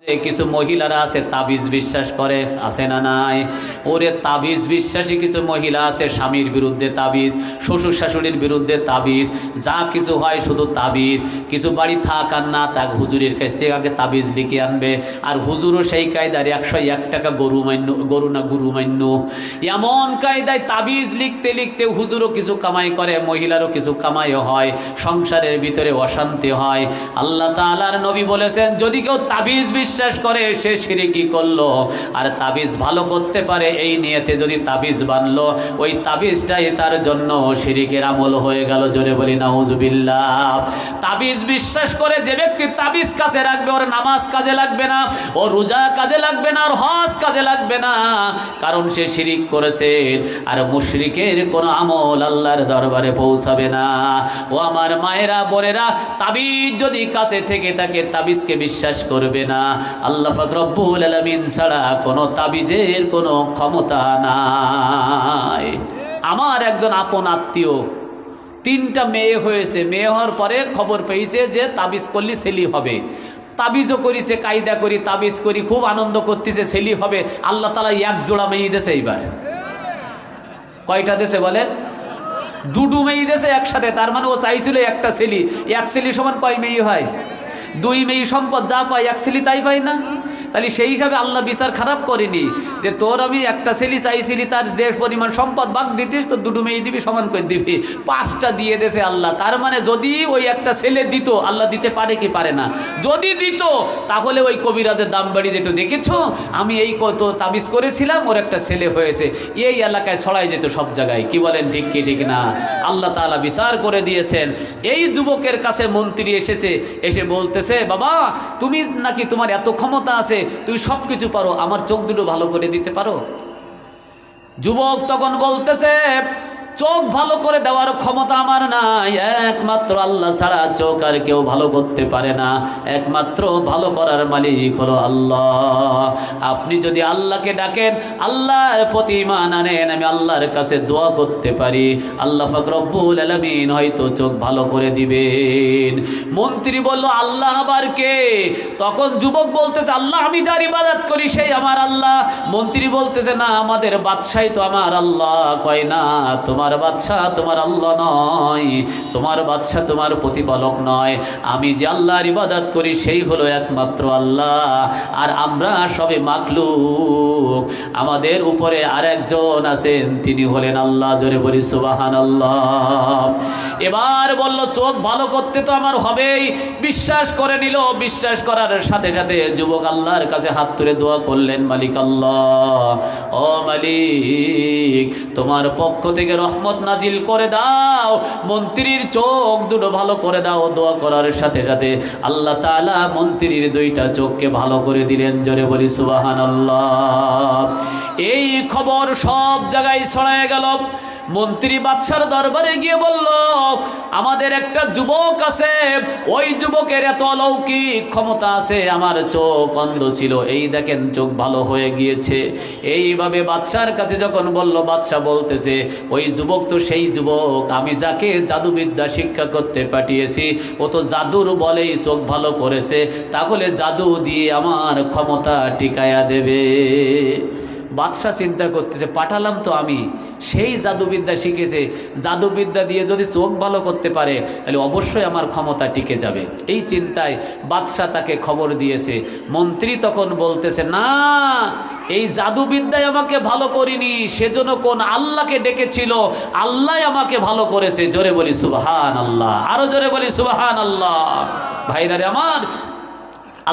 কিছু মহিলারা আছে তাবিজ বিশ্বাস করে, আছে না নাই? ওরে তাবিজ বিশ্বাসী কিছু মহিলা আছে, স্বামীর বিরুদ্ধে তাবিজ, শ্বশুর শাশুড়ির বিরুদ্ধে তাবিজ, যা কিছু হয় শুধু তাবিজ। কিছু বাড়ি থাক আর না থাক হুজুরের কাছ থেকে আগে তাবিজ লিখে আনবে, আর হুজুরও সেই কায়দায় 101 টাকা গরু না গুরু মান্য, এমন কায়দায় তাবিজ লিখতে লিখতে হুজুরও কিছু কামাই করে, মহিলারও কিছু কামাইও হয়, সংসারের ভিতরে অশান্তি হয়। আল্লাহ তাআলার নবী বলেছেন, যদি কেউ তাবিজ বিশ্বাস করে সে শিরকি করলো, আর তাবিজ ভালো করতে পারে এই নিয়তে যদি তাবিজ বানলো, ওই তাবিজটাই তার জন্য শিরকের আমল হয়ে গেল। জোরে বলি নাউজুবিল্লাহ। তাবিজ বিশ্বাস করে যে ব্যক্তি তাবিজ কাজে রাখবে, ওর নামাজ কাজে লাগবে না, ও রোজা কাজে লাগবে না, ওর হজ কাজে লাগবে না, কারণ সে শিরিক করেছে। আর মুশরিকের কোনো আমল আল্লাহর দরবারে পৌঁছাবে না। ও আমার মায়েরা বোনেরা, তাবিজ যদি কাছে থেকে থাকে তাবিজকে বিশ্বাস করবে না। আল্লাহ পাক রব্বুল আলামিন ছাড়া কোনো তাবিজের কোনো ক্ষমতা নাই। আমার একজন আপন আত্মীয়, 3টা মেয়ে হয়েছে, মেয়ে হওয়ার পরে খবর পেয়েছে যে তাবিজ করলে ছেলে হবে। তাবিজও করেছে, কায়দা করি তাবিজ করি, খুব আনন্দ করতেছে, ছেলে হবে। আল্লাহ তাআলা 1 জোড়া মেয়ে দিয়েছে। এইবার কয়টা দেশে বলেন? 2 মেয়ে দিয়েছে একসাথে। তার মানে ও চাইছিল একটা ছেলে। 1 ছেলে সমান কয় মেয়ে হয়? 2 মেয়ে সম্পদ যা পায় 1 ছেলে তাই পায় না? তাহলে সেই হিসাবে আল্লাহ বিচার খারাপ করেনি যে তোর আমি একটা ছেলে চাইছিলি, তার যে পরিমাণ সম্পদ ভাগ দিতিস তো 2 মেয়ে দিবি, সমান করে দিবি। 5টা দিয়ে দেছে আল্লাহ। তার মানে যদি ওই একটা ছেলে দিত, আল্লাহ দিতে পারে কি পারে না? যদি দিত তাহলে ওই কবিরাজের দাম বাড়িয়ে যেত। দেখেছো আমি এই কত তাবিজ করেছিলাম, ওর একটা ছেলে হয়েছে, এই এলাকায় ছড়াই যেত সব জায়গায়। কি বলেন, ঠিক কি ঠিক না? আল্লাহ তাআলা বিচার করে দিয়েছেন। এই যুবকের কাছে মন্ত্রী এসেছে, এসে বলতেছে, বাবা তুমি নাকি তোমার এত ক্ষমতা আছে, তুমি সব কিছু পারো, আমার চোখ দুটো ভালো করে দিতে পারো? যুবক তখন বলতেছে, চোখ ভালো করে দেওয়ার ক্ষমতা আমার নাই, একমাত্র আল্লাহ ছাড়া চোখ আর কেউ ভালো করতে পারে না, একমাত্র ভালো করার মালিক হলো আল্লাহ। আপনি যদি আল্লাহকে ডাকেন, আল্লাহর প্রতি ঈমান আনেন, আমি আল্লাহর কাছে দোয়া করতে পারি, আল্লাহ পাক রব্বুল আলামিন হয়তো চোখ ভালো করে দিবেন। মন্ত্রী বলল, আল্লাহ আবার কে? তখন যুবক বলতেছে, আল্লাহ আমি যার ইবাদত করি সেই আমার আল্লাহ। মন্ত্রী বলতেছে, না আমাদের বাদশাই তো আমার আল্লাহ। কয় না, তোমার বাদশা তোমার আল্লাহ নয়, তোমার বাদশা তোমার প্রতিপালক নয়, আমি যে আল্লাহর ইবাদত করি সেই হলো একমাত্র আল্লাহ, আর আমরা সবে মাখলুক, আমাদের উপরে আরেকজন আছেন, তিনি হলেন আল্লাহ। জোরে বলি সুবহানাল্লাহ। এবার বলল, চোখ ভালো করতে তো আমার হবেই। বিশ্বাস করে নিল। বিশ্বাস করার সাথে সাথে যুবক আল্লাহর কাছে হাত তুলে দোয়া করলেন, মালিক আল্লাহ, ও মালিক তোমার পক্ষ থেকে রহমত নাজিল করে দাও, মন্ত্রীর চোখ দুটো ভালো করে দাও। দোয়া করার সাথে সাথে আল্লাহ তাআলা মন্ত্রীর 2টা চোখকে ভালো করে দিলেন। জোরে বলি সুবহানাল্লাহ। এই খবর সব জায়গায় ছড়ায় গেল। মন্ত্রী বাদশার দরবারে গিয়ে বলল, আমাদের একটা যুবক আছে, ওই যুবকের এত অলৌকিক ক্ষমতা আছে, আমার চোখ অন্ধ ছিল, এই দেখেন চোখ ভালো হয়ে গিয়েছে। এইভাবে বাদশার কাছে যখন বলল, বাদশা বলতেছে, ওই যুবক তো সেই যুবক আমি যাকে জাদুবিদ্যা শিক্ষা করতে পাঠিয়েছি, ও তো জাদুর বলেই চোখ ভালো করেছে, তাহলে জাদু দিয়ে আমার ক্ষমতা টিকায়া দেবে। বাদশাহ চিন্তা করতেছে, পাঠালাম তো আমি, সেই জাদুবিদ্যা শিখেছে, জাদুবিদ্যা দিয়ে যদি চোখ ভালো করতে পারে তাহলে অবশ্যই আমার ক্ষমতা টিকে যাবে। এই চিন্তায় বাদশাহ তাকে খবর দিয়েছে। মন্ত্রী তখন বলতেছে, না এই জাদুবিদ্যায় আমাকে ভালো করিনি, সেজন্য কোন আল্লাহকে ডেকেছিল, আল্লাহ আমাকে ভালো করেছে। জোরে বলি সুবহানাল্লাহ, আরো জোরে বলি সুবহানাল্লাহ। ভাইরা রে আমার,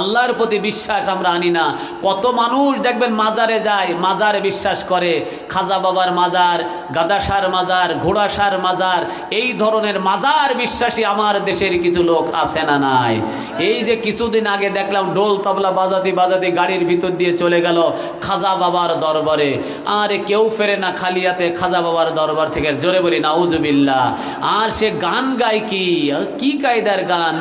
আল্লাহর প্রতি বিশ্বাস আমরা আনি না। কত মানুষ দেখবেন মাজারে যায়, মাজারে বিশ্বাস করে, খাজা বাবার মাজার, গাদাসার মাজার, ঘোড়াসার মাজার, এই ধরনের মাজার বিশ্বাসী আমার দেশের কিছু লোক আছে না নাই? এই যে কিছুদিন আগে দেখলাম ডোল তবলা বাজাতে বাজাতে গাড়ির ভিতর দিয়ে চলে গেল খাজা বাবার দরবারে, আরে কেউ ফেরে না খালি হাতে খাজা বাবার দরবার থেকে। জোরে বলি নাউজুবিল্লাহ। আর সে গান গায়, কি কায়দার গান!